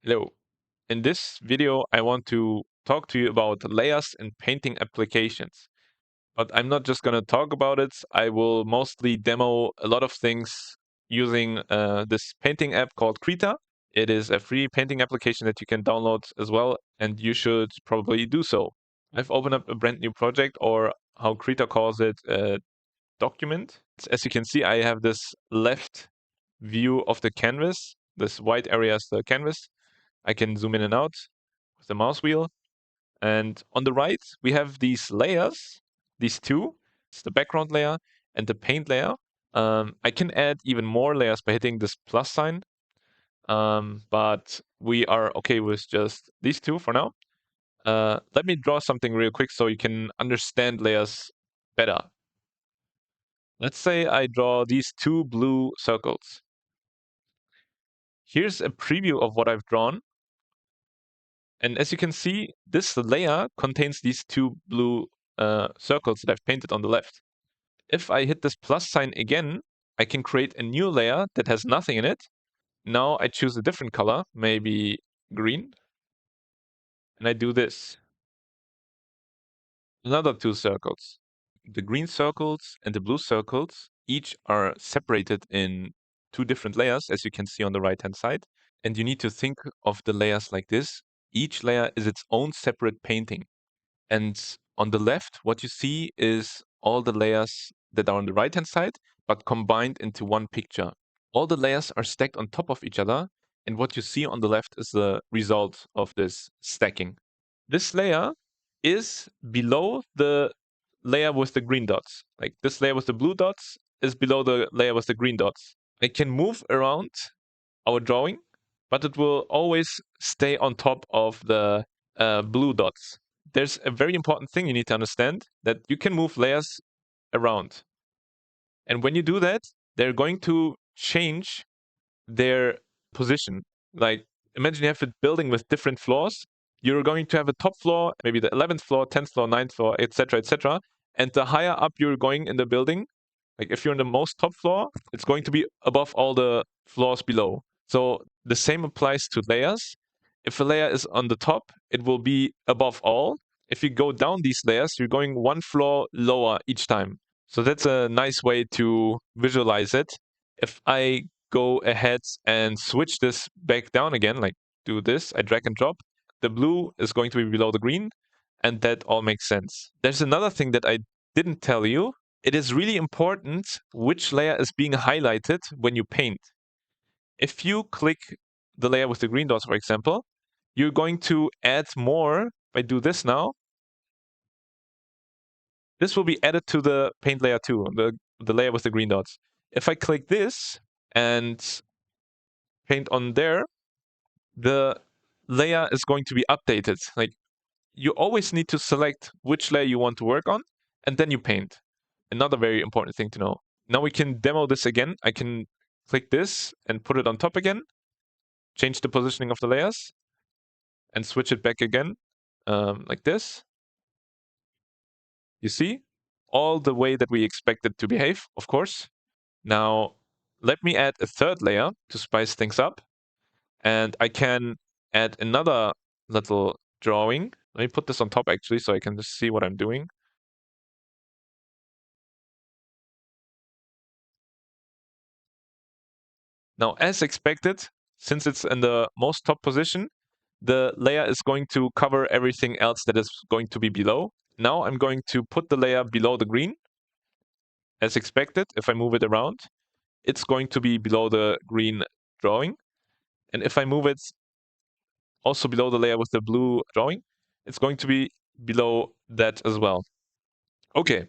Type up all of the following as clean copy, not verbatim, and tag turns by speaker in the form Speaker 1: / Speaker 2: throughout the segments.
Speaker 1: Hello. In this video, I want to talk to you about layers in painting applications. But I'm not just going to talk about it. I will mostly demo a lot of things using this painting app called Krita. It is a free painting application that you can download as well, and you should probably do so. I've opened up a brand new project, or how Krita calls it, a document. As you can see, I have this left view of the canvas. This white area is the canvas. I can zoom in and out with the mouse wheel. And on the right, we have these layers, these two. It's the background layer and the paint layer. I can add even more layers by hitting this plus sign. But we are okay with just these two for now. Let me draw something real quick so you can understand layers better. Let's say I draw these two blue circles. Here's a preview of what I've drawn. And as you can see, this layer contains these two blue circles that I've painted on the left. If I hit this plus sign again, I can create a new layer that has nothing in it. Now I choose a different color, maybe green, and I do this. Another two circles. The green circles and the blue circles each are separated in two different layers, as you can see on the right-hand side. And you need to think of the layers like this. Each layer is its own separate painting. And on the left, what you see is all the layers that are on the right-hand side, but combined into one picture. All the layers are stacked on top of each other, and what you see on the left is the result of this stacking. This layer is below the layer with the green dots. Like this layer with the blue dots is below the layer with the green dots. I can move around our drawing, but it will always stay on top of the blue dots. There's a very important thing you need to understand, that you can move layers around. And when you do that, they're going to change their position. Like imagine you have a building with different floors. You're going to have a top floor, maybe the 11th floor, 10th floor, 9th floor, etc., etc. And the higher up you're going in the building, like if you're in the most top floor, it's going to be above all the floors below. So the same applies to layers. If a layer is on the top, it will be above all. If you go down these layers, you're going one floor lower each time. So that's a nice way to visualize it. If I go ahead and switch this back down again, like do this, I drag and drop, the blue is going to be below the green, and that all makes sense. There's another thing that I didn't tell you. It is really important which layer is being highlighted when you paint. If you click the layer with the green dots, for example, you're going to add more. If I do this now, this will be added to the paint layer too, the layer with the green dots. If I click this and paint on there, the layer is going to be updated. Like you always need to select which layer you want to work on, and then you paint. Another very important thing to know. Now we can demo this again. I can click this and put it on top again, change the positioning of the layers, and switch it back again, like this. You see? All the way that we expect it to behave, of course. Now, let me add a third layer to spice things up. And I can add another little drawing. Let me put this on top actually so I can just see what I'm doing. Now, as expected, since it's in the most top position, the layer is going to cover everything else that is going to be below. Now I'm going to put the layer below the green. As expected, if I move it around, it's going to be below the green drawing. And if I move it also below the layer with the blue drawing, it's going to be below that as well. Okay,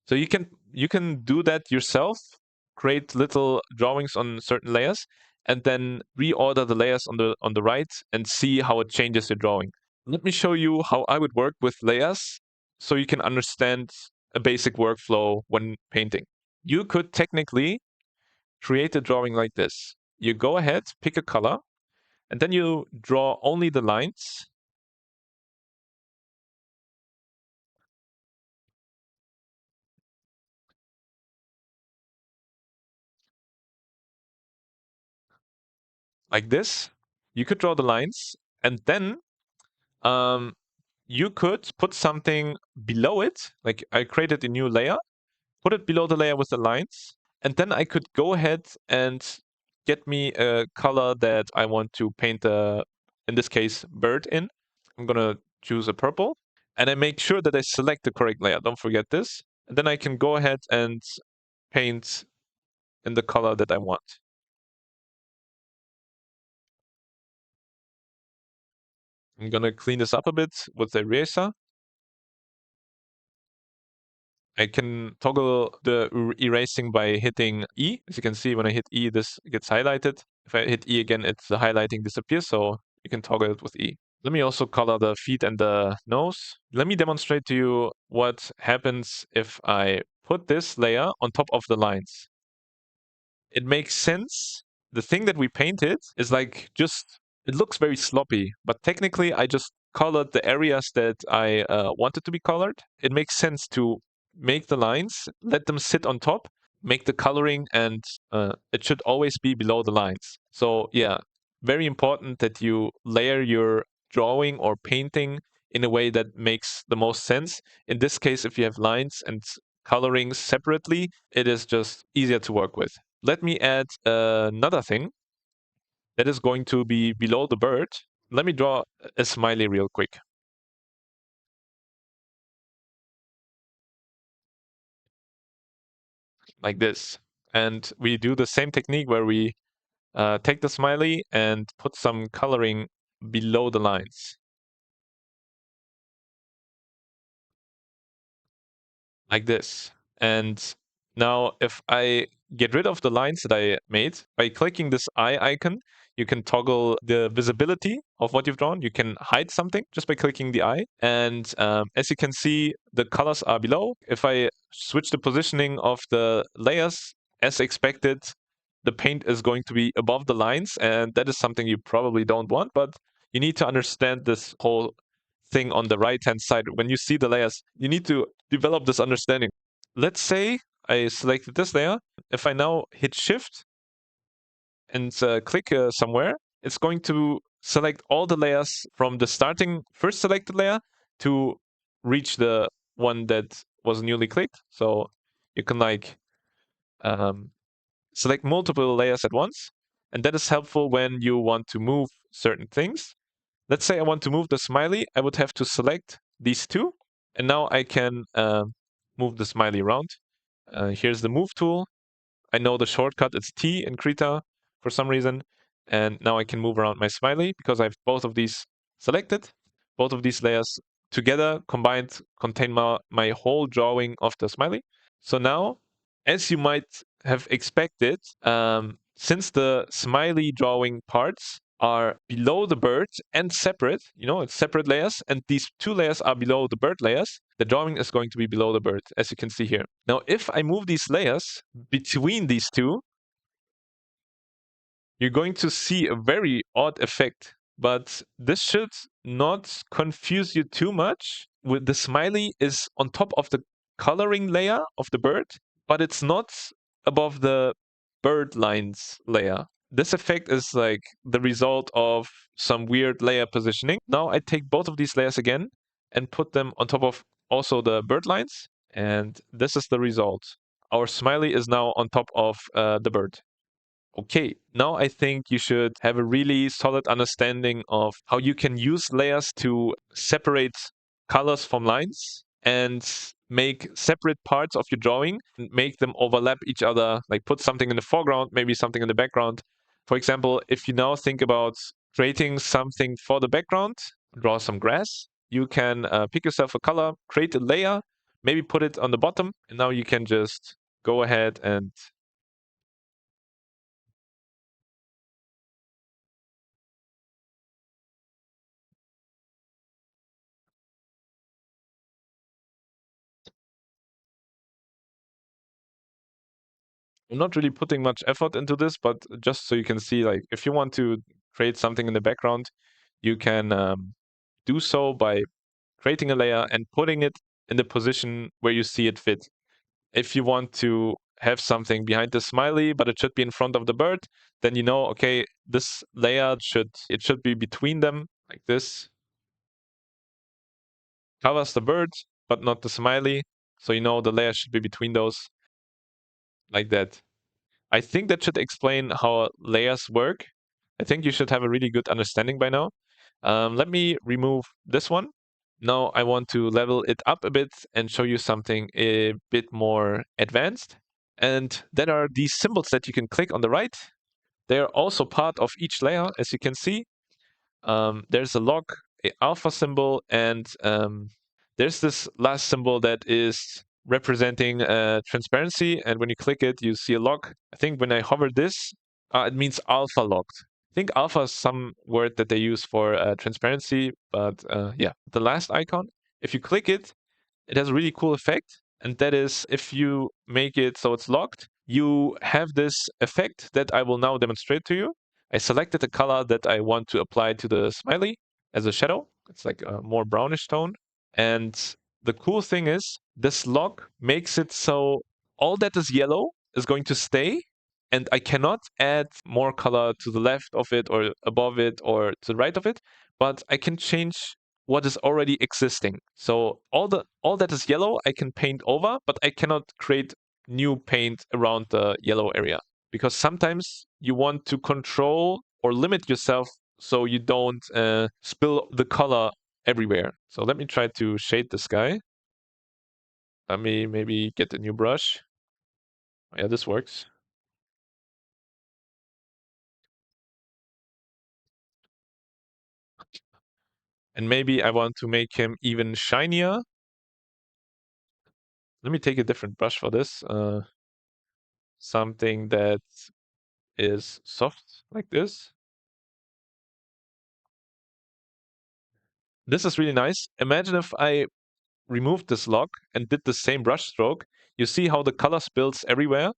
Speaker 1: so you can do that yourself, create little drawings on certain layers, and then reorder the layers on the right and see how it changes your drawing. Let me show you how I would work with layers so you can understand a basic workflow when painting. You could technically create a drawing like this. You go ahead, pick a color, and then you draw only the lines. Like this. you could draw the lines, and then you could put something below it. Like I created a new layer, put it below the layer with the lines, and then I could go ahead and get me a color that I want to paint the, in this case, bird in. I'm gonna choose a purple, and I make sure that I select the correct layer. Don't forget this. And then I can go ahead and paint in the color that I want. I'm gonna clean this up a bit with the eraser. I can toggle the erasing by hitting E. As you can see, when I hit E, this gets highlighted. If I hit E again, the highlighting disappears, so you can toggle it with E. Let me also color the feet and the nose. Let me demonstrate to you what happens if I put this layer on top of the lines. It makes sense. The thing that we painted is like just, it looks very sloppy, but technically I just colored the areas that I wanted to be colored. It makes sense to make the lines, let them sit on top, make the coloring, and it should always be below the lines. So yeah, very important that you layer your drawing or painting in a way that makes the most sense. In this case, if you have lines and colorings separately, it is just easier to work with. Let me add another thing that is going to be below the bird. Let me draw a smiley real quick. Like this. And we do the same technique where we take the smiley and put some coloring below the lines. Like this. And now if I get rid of the lines that I made, by clicking this eye icon, you can toggle the visibility of what you've drawn. You can hide something just by clicking the eye. And as you can see, the colors are below. If I switch the positioning of the layers, as expected, the paint is going to be above the lines. And that is something you probably don't want, but you need to understand this whole thing on the right hand side. When you see the layers, you need to develop this understanding. Let's say I selected this layer. If I now hit shift and click somewhere, it's going to select all the layers from the starting first selected layer to reach the one that was newly clicked. So you can like um, select multiple layers at once. And that is helpful when you want to move certain things. Let's say I want to move the smiley. I would have to select these two. And now I can move the smiley around. Here's the move tool. I know the shortcut, it's T in Krita for some reason. And now I can move around my smiley because I have both of these selected. Both of these layers together combined contain my whole drawing of the smiley. So now, as you might have expected, since the smiley drawing parts are below the bird and separate, it's separate layers, and these two layers are below the bird layers, the drawing is going to be below the bird, as you can see here. Now, if I move these layers between these two, you're going to see a very odd effect, but this should not confuse you too much. With the smiley is on top of the coloring layer of the bird, but it's not above the bird lines layer. This effect is like the result of some weird layer positioning. Now I take both of these layers again and put them on top of also the bird lines, and this is the result. Our smiley is now on top of the bird. Okay, now I think you should have a really solid understanding of how you can use layers to separate colors from lines and make separate parts of your drawing and make them overlap each other, like put something in the foreground, maybe something in the background. For example, if you now think about creating something for the background, draw some grass, you can pick yourself a color, create a layer, maybe put it on the bottom, and now you can just go ahead and I'm not really putting much effort into this, but just so you can see, like, if you want to create something in the background, you can do so by creating a layer and putting it in the position where you see it fit. If you want to have something behind the smiley, but it should be in front of the bird, then you know, okay, this layer should be between them like this. Covers the bird, but not the smiley. So you know the layer should be between those like that. I think that should explain how layers work. I think you should have a really good understanding by now. Let me remove this one. Now I want to level it up a bit and show you something a bit more advanced. And that are these symbols that you can click on the right. They are also part of each layer, as you can see. There's a log, a alpha symbol, and there's this last symbol that is representing transparency. And when you click it, you see a log. I think when I hover this, it means alpha logged. I think alpha is some word that they use for transparency, but yeah, the last icon, if you click it, it has a really cool effect. And that is if you make it so it's locked, you have this effect that I will now demonstrate to you. I selected a color that I want to apply to the smiley as a shadow. It's like a more brownish tone. And the cool thing is this lock makes it so all that is yellow is going to stay. And I cannot add more color to the left of it or above it or to the right of it, but I can change what is already existing. So all that is yellow I can paint over, but I cannot create new paint around the yellow area because sometimes you want to control or limit yourself so you don't spill the color everywhere. So let me try to shade the sky. Let me maybe get a new brush. Yeah, this works. And maybe I want to make him even shinier. Let me take a different brush for this. Something that is soft like this. This is really nice. Imagine if I removed this lock and did the same brush stroke. You see how the color spills everywhere?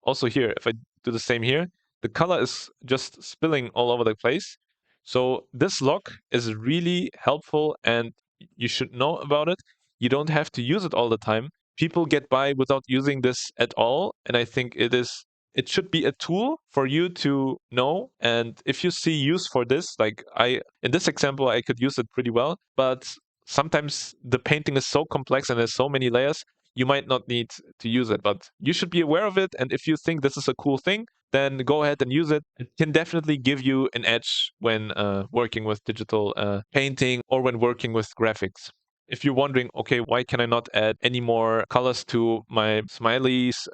Speaker 1: Also here, if I do the same here, the color is just spilling all over the place. So this lock is really helpful and you should know about it. You don't have to use it all the time. People get by without using this at all. And I think it should be a tool for you to know. And if you see use for this, like in this example, I could use it pretty well, but sometimes the painting is so complex and there's so many layers you might not need to use it, but you should be aware of it. And if you think this is a cool thing, then go ahead and use it. It can definitely give you an edge when working with digital painting or when working with graphics. If you're wondering, okay, why can I not add any more colors to my smiley's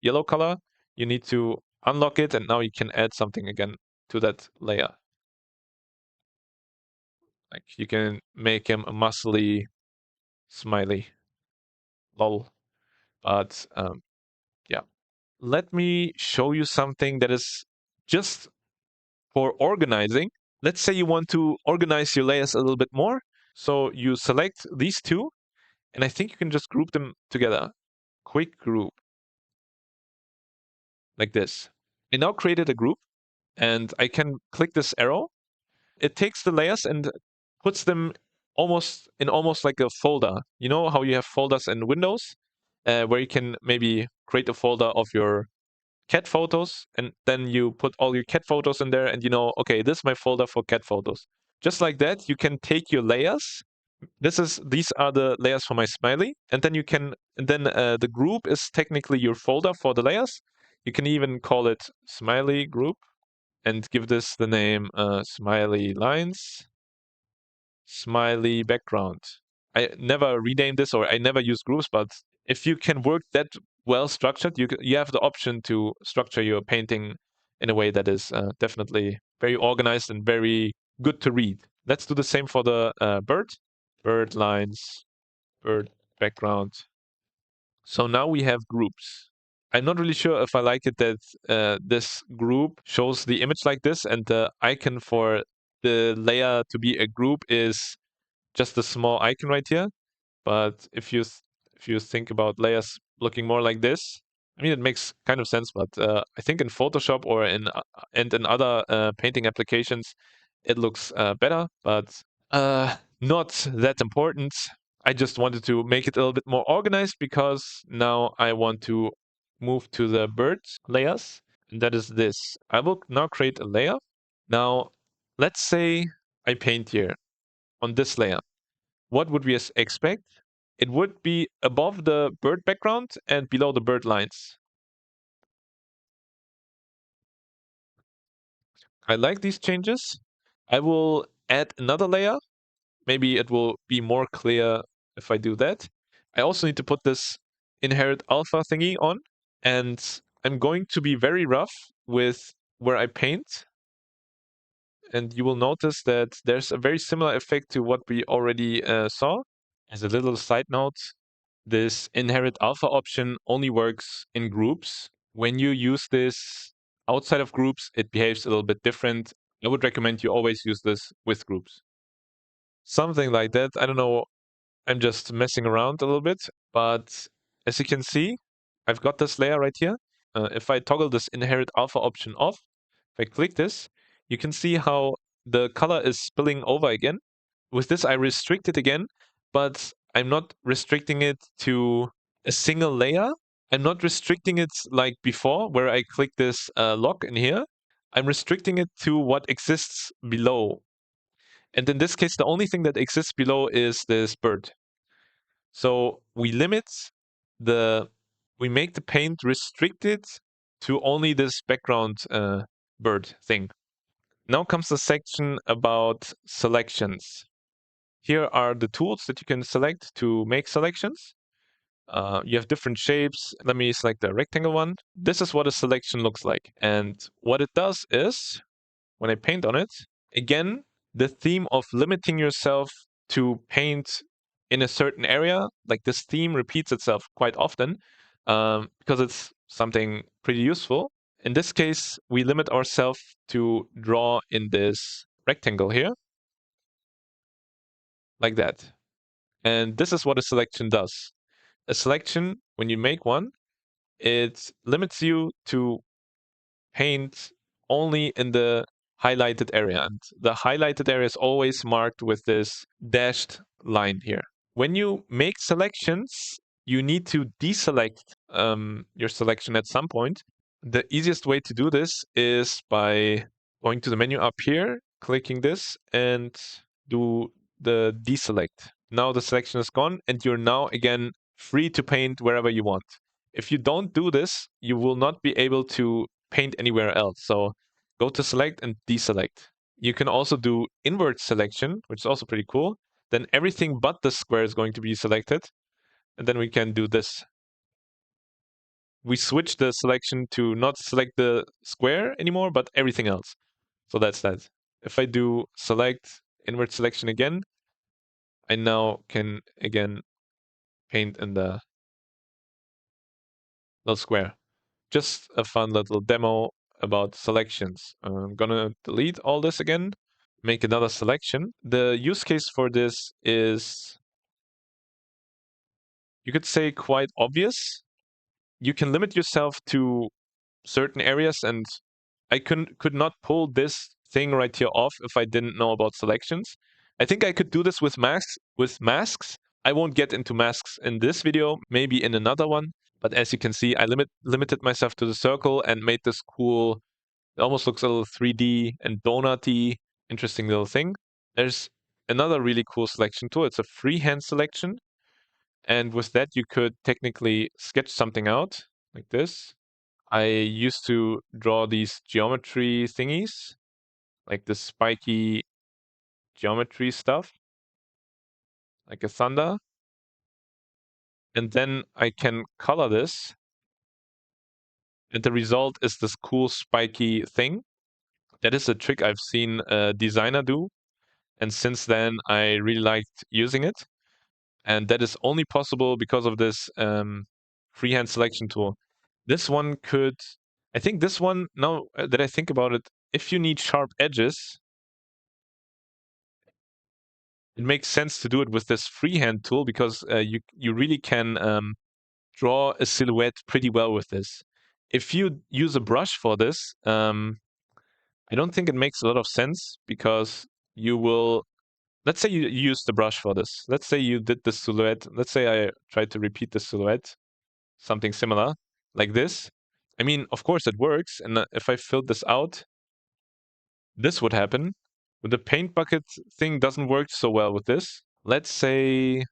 Speaker 1: yellow color? You need to unlock it, and now you can add something again to that layer. Like you can make him a muscly smiley. Lol. But yeah. Let me show you something that is just for organizing. Let's say you want to organize your layers a little bit more. So you select these two, and I think you can just group them together. Quick group, like this. I now created a group, and I can click this arrow. It takes the layers and puts them almost like a folder. You know how you have folders in Windows, where you can maybe create a folder of your cat photos, and then you put all your cat photos in there, and you know, okay, this is my folder for cat photos. Just like that, you can take your layers. These are the layers for my smiley, and then the group is technically your folder for the layers. You can even call it smiley group and give this the name smiley lines, smiley background. I never renamed this or I never use groups, but if you can work that well structured, you have the option to structure your painting in a way that is definitely very organized and very good to read. Let's do the same for the bird lines, bird background. So now we have groups. I'm not really sure if I like it that this group shows the image like this, and the icon for the layer to be a group is just a small icon right here. But if you think about layers looking more like this, I mean it makes kind of sense. But I think in Photoshop or in other painting applications, it looks better. But not that important. I just wanted to make it a little bit more organized because now I want to move to the bird layers, and that is this. I will now create a layer. Now, let's say I paint here on this layer. What would we expect? It would be above the bird background and below the bird lines. I like these changes. I will add another layer. Maybe it will be more clear if I do that. I also need to put this inherit alpha thingy on, and I'm going to be very rough with where I paint. And you will notice that there's a very similar effect to what we already saw. As a little side note, this inherit alpha option only works in groups. When you use this outside of groups, it behaves a little bit different. I would recommend you always use this with groups. Something like that. I don't know. I'm just messing around a little bit, but as you can see, I've got this layer right here. If I toggle this inherit alpha option off, if I click this, you can see how the color is spilling over again. With this, I restrict it again, but I'm not restricting it to a single layer. I'm not restricting it like before, where I click this lock in here. I'm restricting it to what exists below. And in this case, the only thing that exists below is this bird. So we limit we make the paint restricted to only this background bird thing. Now comes the section about selections. Here are the tools that you can select to make selections. You have different shapes. Let me select the rectangle one. This is what a selection looks like. And what it does is, when I paint on it, again, the theme of limiting yourself to paint in a certain area, like this theme repeats itself quite often because it's something pretty useful. In this case, we limit ourselves to draw in this rectangle here, like that. And this is what a selection does. A selection, when you make one, it limits you to paint only in the highlighted area. And the highlighted area is always marked with this dashed line here. When you make selections, you need to deselect your selection at some point. The easiest way to do this is by going to the menu up here, clicking this, and do the deselect. Now the selection is gone, and you're now again free to paint wherever you want. If you don't do this, you will not be able to paint anywhere else. So go to select and deselect. You can also do invert selection, which is also pretty cool. Then everything but the square is going to be selected. And then we can do this. We switch the selection to not select the square anymore, but everything else. So that's that. If I do select invert selection again, I now can again paint in the little square. Just a fun little demo about selections. I'm gonna delete all this again, make another selection. The use case for this is, you could say, quite obvious. You can limit yourself to certain areas, and I could not pull this thing right here off if I didn't know about selections. I think I could do this with masks. I won't get into masks in this video, maybe in another one. But as you can see, I limited myself to the circle and made this cool. It almost looks a little 3D and donut-y, interesting little thing. There's another really cool selection tool. It's a freehand selection. And with that, you could technically sketch something out like this. I used to draw these geometry thingies, like the spiky geometry stuff, like a thunder. And then I can color this. And the result is this cool spiky thing. That is a trick I've seen a designer do. And since then, I really liked using it. And that is only possible because of this freehand selection tool. This one could, I think this one, now that I think about it, if you need sharp edges, it makes sense to do it with this freehand tool because you really can draw a silhouette pretty well with this. If you use a brush for this, I don't think it makes a lot of sense because you will, let's say you use the brush for this. Let's say you did the silhouette. Let's say I tried to repeat the silhouette, something similar. like this. I mean, of course it works, and if I filled this out, this would happen. But the paint bucket thing doesn't work so well with this. Let's say,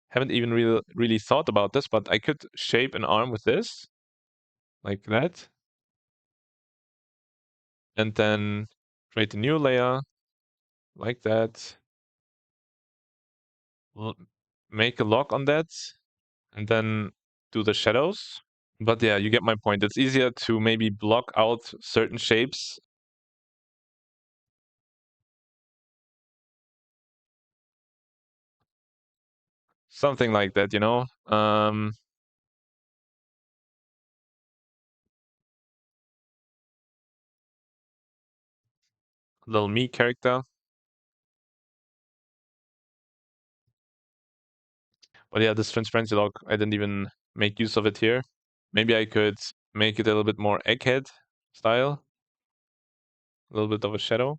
Speaker 1: haven't even really thought about this, but I could shape an arm with this, like that, and then create a new layer, like that. We'll make a lock on that, and then do the shadows. But yeah, you get my point. It's easier to maybe block out certain shapes. Something like that, you know? Little me character. But yeah, this transparency lock, I didn't even make use of it here. Maybe I could make it a little bit more egghead style. A little bit of a shadow.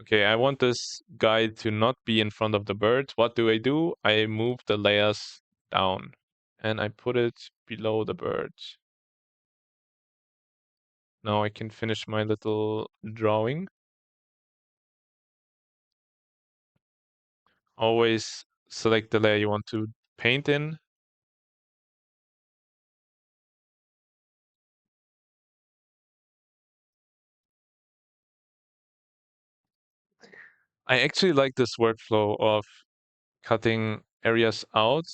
Speaker 1: Okay, I want this guy to not be in front of the bird. What do? I move the layers down and I put it below the bird. Now I can finish my little drawing. Always select the layer you want to paint in. I actually like this workflow of cutting areas out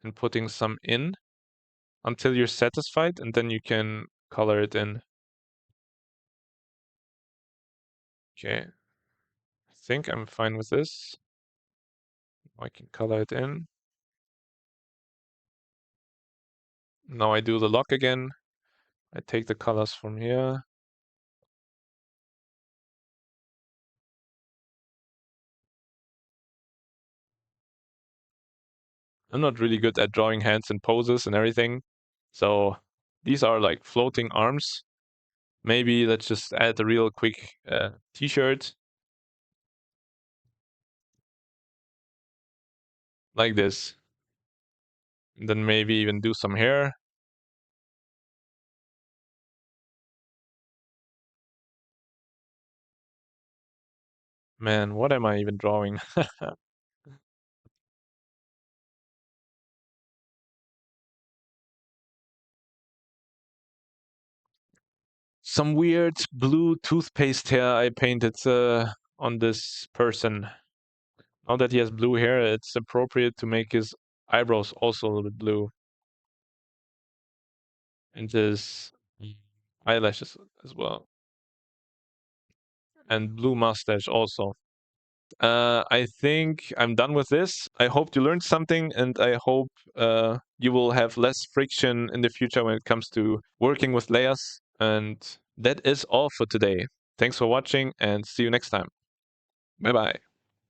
Speaker 1: and putting some in until you're satisfied, and then you can color it in. Okay, I think I'm fine with this. I can color it in. Now I do the lock again. I take the colors from here. I'm not really good at drawing hands and poses and everything. So these are like floating arms. Maybe let's just add a real quick t-shirt. Like this. And then maybe even do some hair. Man, what am I even drawing? Some weird blue toothpaste hair I painted on this person. Now that he has blue hair, it's appropriate to make his eyebrows also a little bit blue. And his eyelashes as well. And blue mustache also. I think I'm done with this. I hope you learned something, and I hope you will have less friction in the future when it comes to working with layers. And that is all for today. Thanks for watching, and see you next time. Bye bye.